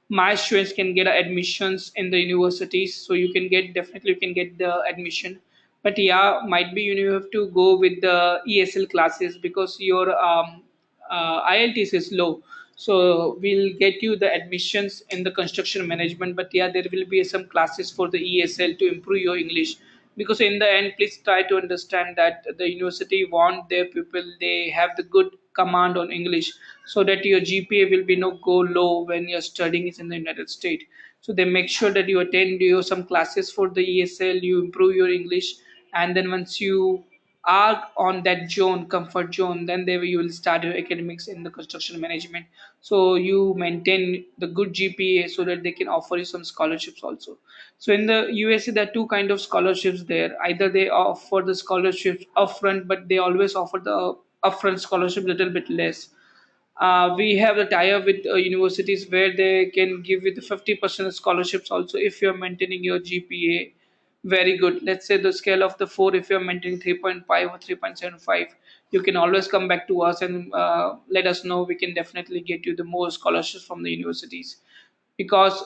my students can get admissions in the universities. So you can get definitely you can get the admission. But yeah, might be you have to go with the ESL classes because your IELTS is low. So we'll get you the admissions in the construction management. But yeah, there will be some classes for the ESL to improve your English. Because in the end, please try to understand that the university want their people they have the good command on English, so that your GPA will be no go low when you're studying is in the United States. So they make sure that you attend you some classes for the ESL, you improve your English, and then once you are on that zone comfort zone, then they you will start your academics in the construction management. So you maintain the good GPA so that they can offer you some scholarships also. So in the USA there are two kind of scholarships there. Either they offer the scholarships upfront, but they always offer the upfront scholarship little bit less. We have a tie-up with universities where they can give you the 50% scholarships also if you're maintaining your GPA very good. Let's say the scale of the 4, if you're maintaining 3.5 or 3.75, you can always come back to us and let us know. We can definitely get you the more scholarships from the universities because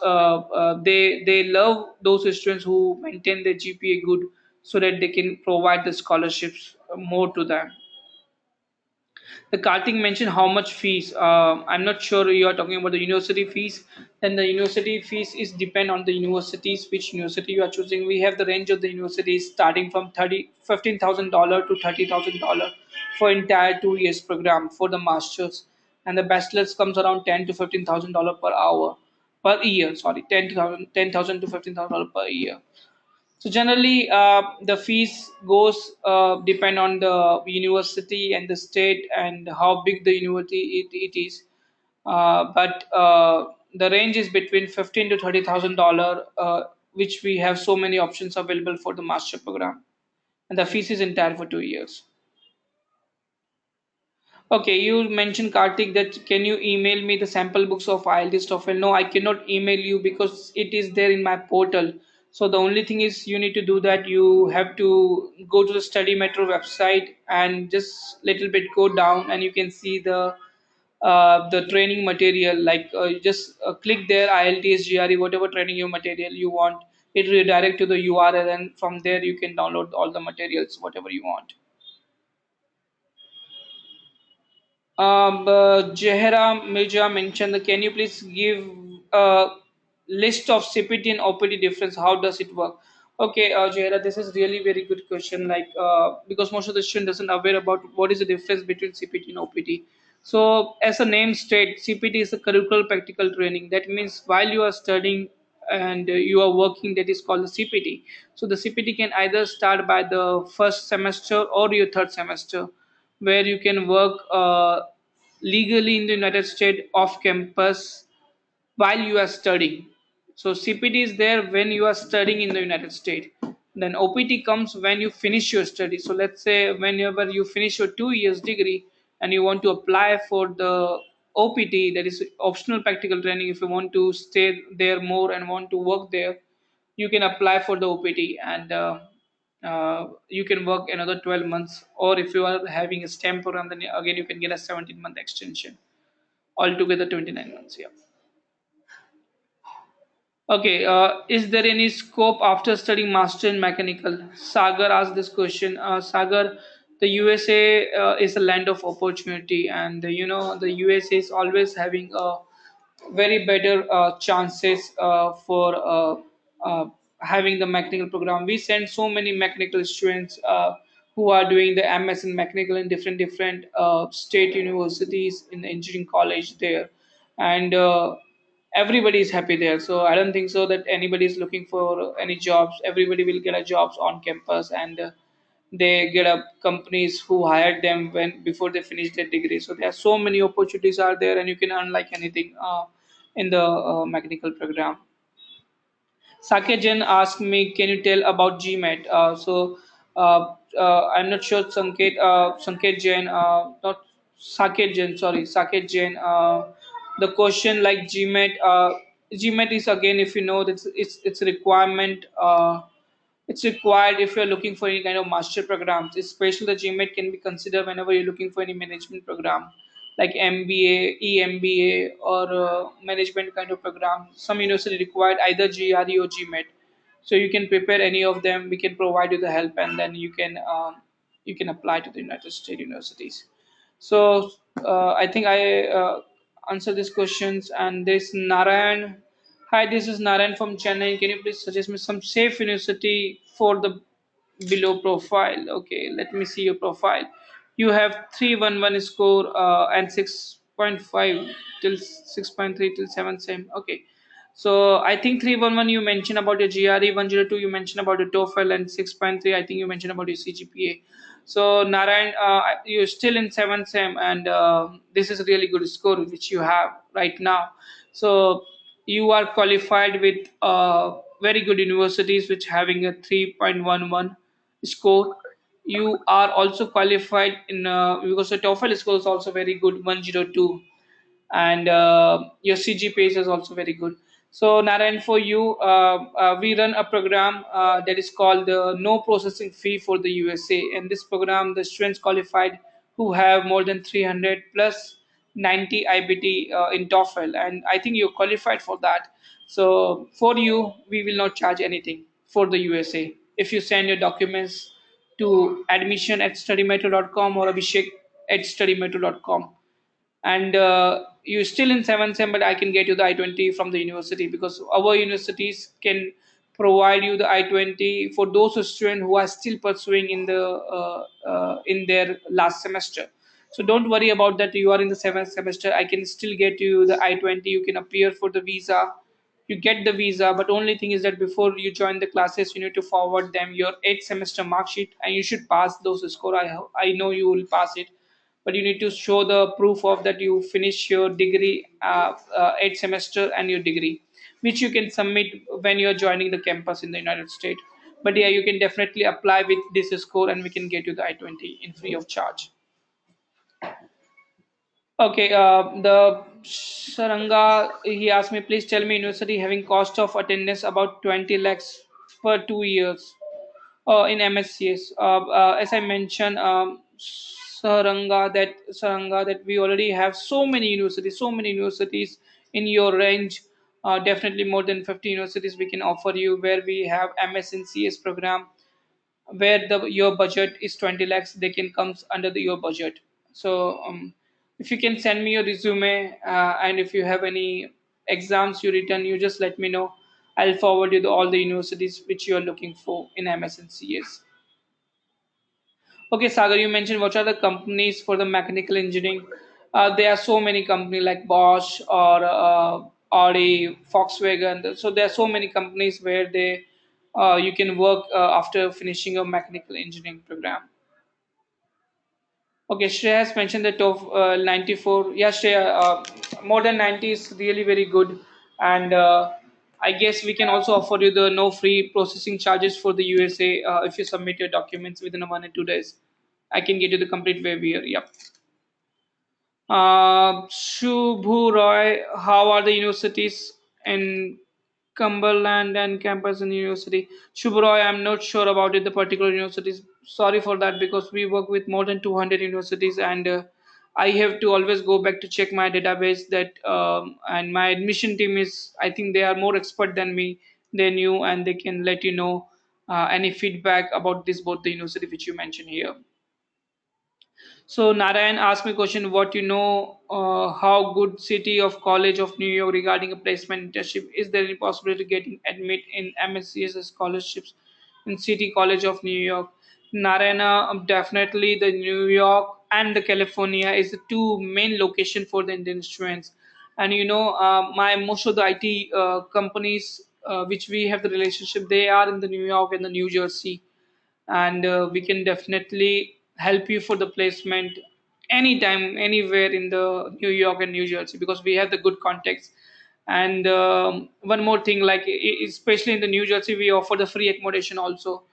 they love those students who maintain their GPA good so that they can provide the scholarships more to them. The Karthik mentioned how much fees. I'm not sure you are talking about the university fees. Then the university fees is depend on the universities, which university you are choosing. We have the range of the universities starting from $15,000 to $30,000 for entire 2 years program for the masters, and the bachelor's comes around $10,000 to $15,000 per hour per year. Sorry, 10,000 to $15,000 per year. So generally, the fees goes depend on the university and the state and how big the university it is. But the range is between 15 to $30,000, which we have so many options available for the master program, and the fees is entire for 2 years. Okay, you mentioned Karthik that can you email me the sample books of IELTS TOEFL? No, I cannot email you because it is there in my portal. So the only thing is you need to do that. You have to go to the Study Metro website and just little bit go down, and you can see the training material. Like you just click there IELTS GRE whatever training you material you want. It redirect to the URL, and from there you can download all the materials whatever you want. Jehra Mirza mentioned, can you please give a list of CPT and OPT difference? How does it work? Okay, Jehra, this is really very good question. Like, because most of the student doesn't aware about what is the difference between CPT and OPT. So, as a name state, CPT is a curricular practical training. That means while you are studying and you are working, that is called the CPT. So, the CPT can either start by the first semester or your third semester where you can work legally in the United States off campus while you are studying. So CPT is there when you are studying in the United States. Then OPT comes when you finish your study. So let's say whenever you finish your 2 years degree and you want to apply for the OPT, that is optional practical training. If you want to stay there more and want to work there, you can apply for the OPT and you can work another 12 months. Or if you are having a STEM program, then again you can get a 17-month extension. Altogether 29 months. Yeah. Okay, is there any scope after studying master in mechanical? Sagar asked this question. Sagar, the USA is a land of opportunity, and the USA is always having a very better chances for having the mechanical program. We send so many mechanical students who are doing the MS in mechanical in different state universities in the engineering college there, and everybody is happy there. So I don't think so that anybody is looking for any jobs. Everybody will get a jobs on campus, and they get up companies who hired them when before they finish their degree. So there are so many opportunities are there, and you can earn like anything in the mechanical program. Saket Jain asked me, can you tell about GMAT? I'm not sure Sanket Jain, not Saket Jain, sorry, Saket Jain. The question like GMAT, GMAT is again, if you know, that it's a requirement. It's required if you're looking for any kind of master programs. Especially the GMAT can be considered whenever you're looking for any management program like MBA, EMBA, or management kind of program. Some university required either GRE or GMAT. So you can prepare any of them. We can provide you the help, and then you can apply to the United States universities. So I think I answered these questions. And this Narayan, hi, this is Narayan from Chennai. Can you please suggest me some safe university for the below profile? Okay, let me see your profile. You have 311 score and 6.5 till 6.3 till 7 same. Okay, so I think 311 you mentioned about your GRE, 102 you mentioned about your TOEFL, and 6.3 I think you mentioned about your CGPA. So Narayan, you're still in 7th sem, and this is a really good score which you have right now. So you are qualified with very good universities which having a 3.11 score. You are also qualified in because the TOEFL score is also very good, 102, and your CG pace is also very good. So Narayan, for you, we run a program that is called No Processing Fee for the USA. In this program, the students qualified who have more than 300 plus 90 IBT in TOEFL, and I think you're qualified for that. So for you, we will not charge anything for the USA. If you send your documents to admission at studymetro.com or Abhishek at studymetro.com, and you're still in 7th sem, but I can get you the I-20 from the university, because our universities can provide you the I-20 for those students who are still pursuing in their last semester. So don't worry about that. You are in the 7th semester, I can still get you the I-20. You can appear for the visa, you get the visa, but only thing is that before you join the classes, you need to forward them your 8th semester mark sheet, and you should pass those score. I know you will pass it, but you need to show the proof of that you finish your degree, 8th semester and your degree, which you can submit when you are joining the campus in the United States. But yeah, you can definitely apply with this score, and we can get you the I-20 in free of charge. Okay, the Saranga, he asked me, please tell me university having cost of attendance about 20 lakhs per 2 years in MSCS. As I mentioned, Saranga, that we already have so many universities in your range. Definitely more than 50 universities we can offer you, where we have MS in CS program, where the your budget is 20 lakhs, they can come under your budget. So if you can send me your resume, and if you have any exams you written, you just let me know. I'll forward you all the universities which you are looking for in MS and CS. Okay, Sagar, you mentioned what are the companies for the mechanical engineering. There are so many companies like Bosch or Audi, Volkswagen. So there are so many companies where they you can work after finishing a mechanical engineering program. Okay, Shreya has mentioned the top 94. Yeah, Shreya, more than 90 is really very good. And I guess we can also offer you the no free processing charges for the USA if you submit your documents within a 1 or 2 days. I can get you the complete waiver. Yep. Shubhu Roy, how are the universities in Cumberland and campus and university? Shubhu Roy, I'm not sure about it, the particular universities. Sorry for that, because we work with more than 200 universities, and I have to always go back to check my database. And my admission team is, I think they are more expert than me. They knew, and they can let you know any feedback about this both the university which you mentioned here. So Narayan asked me a question: what you know, how good City of College of New York regarding a placement internship? Is there any possibility of getting admit in MSCS scholarships in City College of New York? Narayana, definitely the New York and the California is the two main location for the Indian students. And my most of the IT companies which we have the relationship, they are in the New York and the New Jersey, and we can definitely help you for the placement anytime anywhere in the New York and New Jersey, because we have the good contacts. And one more thing, like especially in the New Jersey, we offer the free accommodation also,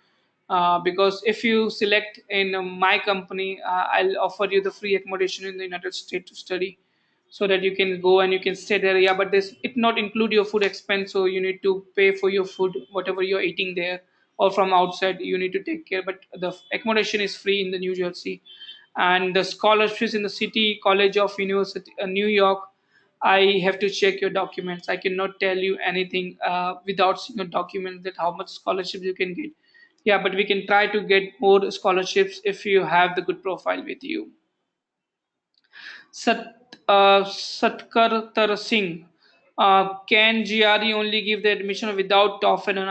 because if you select in my company, I'll offer you the free accommodation in the United States to study, so that you can go and you can stay there. Yeah, but this it not include your food expense, so you need to pay for your food, whatever you're eating there or from outside, you need to take care. But the accommodation is free in the New Jersey, and the scholarships in the City College of University New York. I have to check your documents. I cannot tell you anything without seeing your documents that how much scholarships you can get. Yeah, but we can try to get more scholarships if you have the good profile with you. Satkar Singh. Can GRE only give the admission without TOEFL and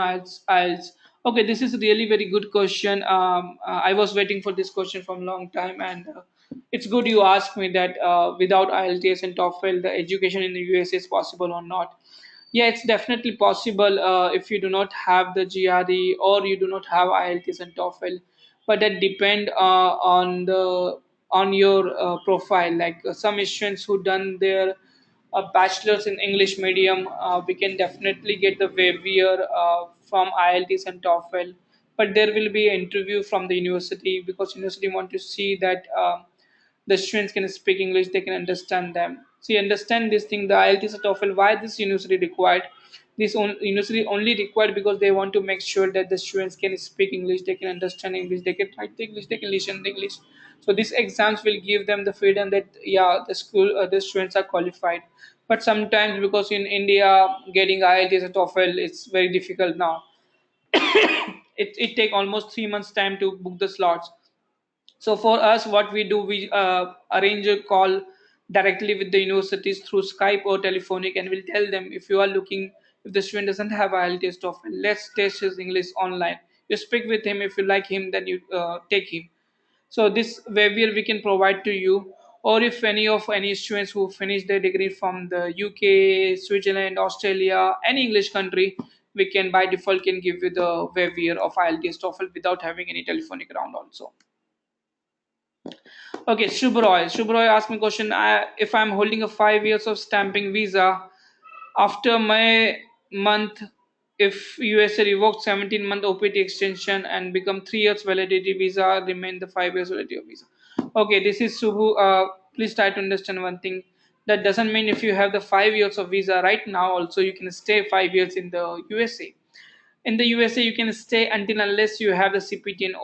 IELTS? Okay, this is really very good question. I was waiting for this question from a long time, and it's good you asked me that without IELTS and TOEFL, the education in the US is possible or not. Yeah, it's definitely possible if you do not have the GRE or you do not have IELTS and TOEFL, but that depend on your profile. Like some students who done their bachelor's in English medium, we can definitely get the waiver from IELTS and TOEFL, but there will be an interview from the university because university want to see that. The students can speak English, they can understand them. So you understand this thing, the IELTS and TOEFL, why this university required? University only required because they want to make sure that the students can speak English, they can understand English, they can write the English, they can listen the English. So these exams will give them the freedom that yeah, the students are qualified. But sometimes because in India getting IELTS and TOEFL it's very difficult now. It take almost 3 months time to book the slots. So for us, what we do, we arrange a call directly with the universities through Skype or telephonic, and we'll tell them if you are looking, if the student doesn't have IELTS TOEFL, let's test his English online. You speak with him. If you like him, then you take him. So this waiver we can provide to you, or if any students who finish their degree from the UK, Switzerland, Australia, any English country, we can by default can give you the waiver of IELTS TOEFL without having any telephonic round also. Okay, Shubroy. Shubroy asked me a question. If I'm holding a 5 years of stamping visa, after my month, if USA revoked 17-month OPT extension and become 3 years validity visa, remain the 5 years validity of visa. Okay, this is Subhu. Please try to understand one thing. That doesn't mean if you have the 5 years of visa right now, also you can stay 5 years in the USA. In the USA, you can stay until unless you have the CPT and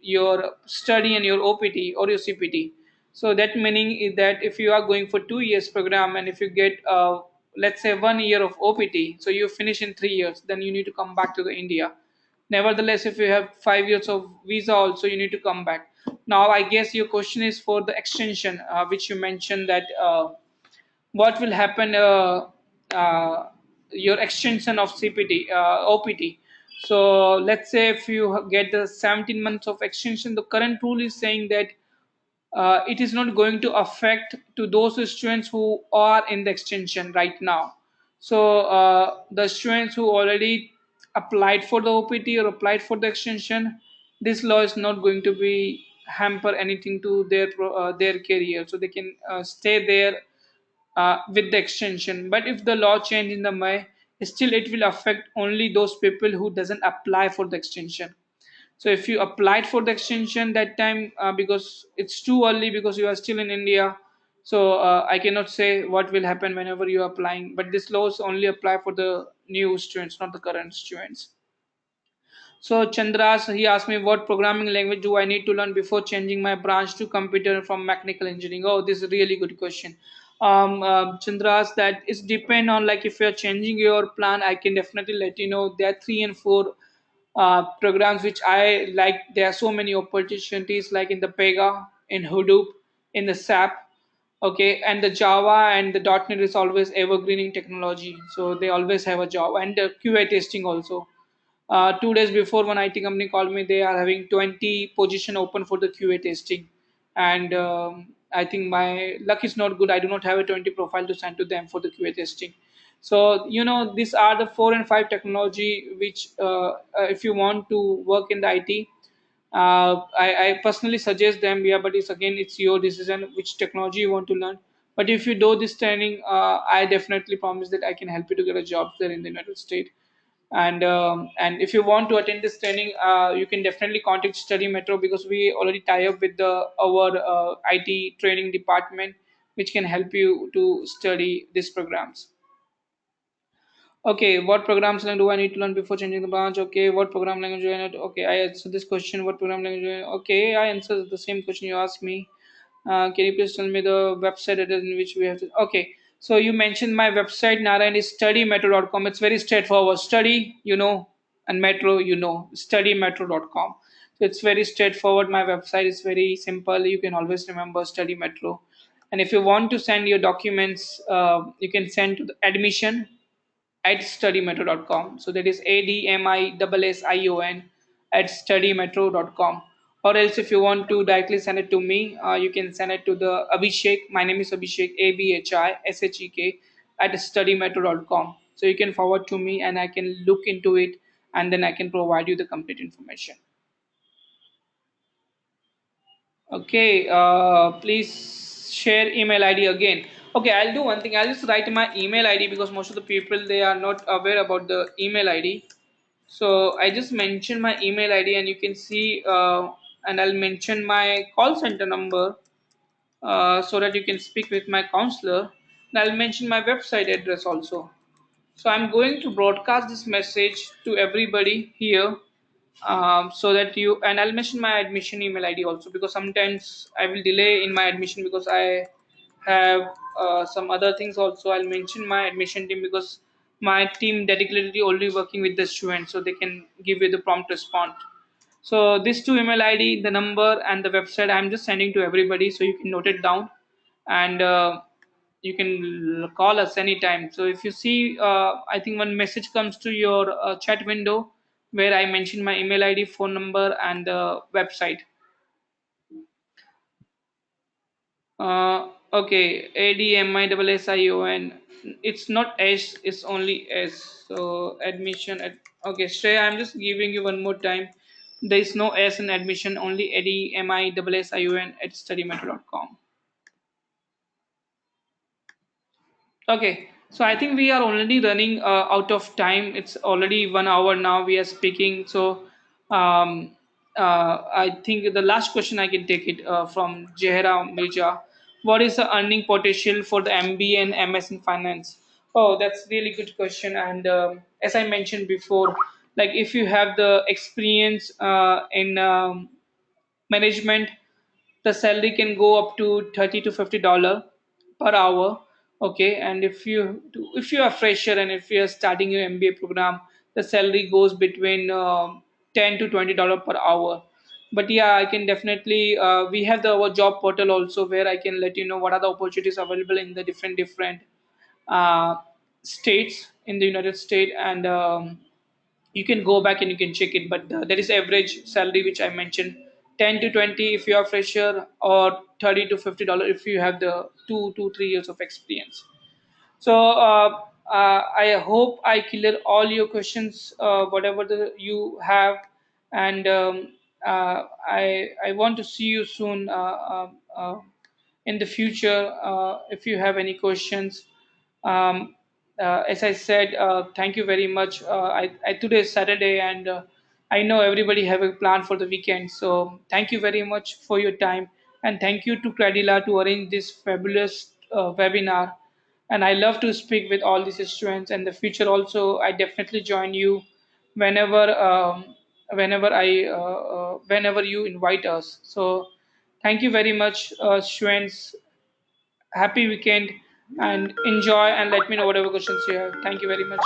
your study and your OPT or your CPT. So that meaning is that if you are going for 2 years program and if you get let's say 1 year of OPT, so you finish in 3 years, then you need to come back to the India. Nevertheless, if you have 5 years of visa, also you need to come back. Now, I guess your question is for the extension, which you mentioned that. What will happen your extension of CPT OPT. So let's say if you get the 17 months of extension, the current rule is saying that it is not going to affect to those students who are in the extension right now. So the students who already applied for the OPT or applied for the extension, this law is not going to be hamper anything to their career, so they can stay there with the extension. But if the law change in the May, still it will affect only those people who doesn't apply for the extension. So if you applied for the extension that time, because it's too early because you are still in India, so I cannot say what will happen whenever you are applying. But this laws only apply for the new students, not the current students. So Chandras, he asked me what programming language do I need to learn before changing my branch to computer from mechanical engineering. Oh, this is a really good question. Chandras, that is depend on like if you're changing your plan, I can definitely let you know there are 3 and 4 programs which I like. There are so many opportunities like in the Pega, in Hadoop, in the SAP. Okay, and the Java and the .NET is always evergreening technology, so they always have a job and the QA testing also. 2 days before, one IT company called me. They are having 20 position open for the QA testing, and I think my luck is not good. I do not have a 20 profile to send to them for the QA testing. So these are the 4 and 5 technology which, if you want to work in the IT, I personally suggest them. Yeah, but it's your decision which technology you want to learn. But if you do this training, I definitely promise that I can help you to get a job there in the United States. And if you want to attend this training, you can definitely contact Study Metro because we already tie up with the our IT training department, which can help you to study these programs. Okay, what programs do I need to learn before changing the branch? Okay, what program language do I need? Okay, I answer this question. What program language? Okay, I answer the same question you asked me. Can you please tell me the website address in which we have to? Okay, So you mentioned my website, Narayan, is studymetro.com. It's very straightforward. Study, and metro, studymetro.com. So it's very straightforward. My website is very simple. You can always remember Study Metro. And if you want to send your documents, you can send to the admission at studymetro.com. So that is ADMISSION at studymetro.com. Or else, if you want to directly send it to me, you can send it to the Abhishek. My name is Abhishek, ABHISHEK at studymetro.com. So you can forward to me and I can look into it and then I can provide you the complete information. Okay, please share email ID again. Okay, I'll do one thing. I'll just write my email ID because most of the people they are not aware about the email ID. So I just mentioned my email ID, and you can see, and I'll mention my call center number so that you can speak with my counselor. And I'll mention my website address also. So I'm going to broadcast this message to everybody here, so that you, and I'll mention my admission email ID also, because sometimes I will delay in my admission because I have some other things also. I'll mention my admission team because my team dedicatedly only working with the students, so they can give you the prompt response. So this two email ID, the number and the website, I'm just sending to everybody, so you can note it down, and you can call us anytime. So if you see, I think one message comes to your chat window where I mentioned my email ID, phone number, and the website. Okay, ADMISSION. It's not S, it's only S. So admission. Okay, Shreya, I'm just giving you one more time. There is no S in admission, only ADMISSION at studymetro.com. Okay, so I think we are already running out of time. It's already 1 hour now. We are speaking. So I think the last question I can take it from Jehra Mirza. What is the earning potential for the MBA and MS in finance? Oh, that's really good question. And as I mentioned before, like if you have the experience in management, the salary can go up to 30 to $50 per hour. Okay, and if you are fresher and if you are starting your MBA program, the salary goes between 10 to $20 per hour. But yeah, I can definitely, we have our job portal also, where I can let you know what are the opportunities available in the different uh, states in the United States. And you can go back and you can check it, but there is average salary which I mentioned, 10 to 20 if you are fresher, or 30 to $50 if you have the 2 to 3 years of experience. So I hope I clear all your questions, whatever you have, and I want to see you soon in the future. If you have any questions, um, as I said, thank you very much. Today is Saturday, and I know everybody have a plan for the weekend. So thank you very much for your time, and thank you to Credila to arrange this fabulous webinar. And I love to speak with all these students. In the future also, I definitely join you whenever whenever you invite us. So thank you very much, students. Happy weekend, and enjoy, and let me know whatever questions you have. Thank you very much.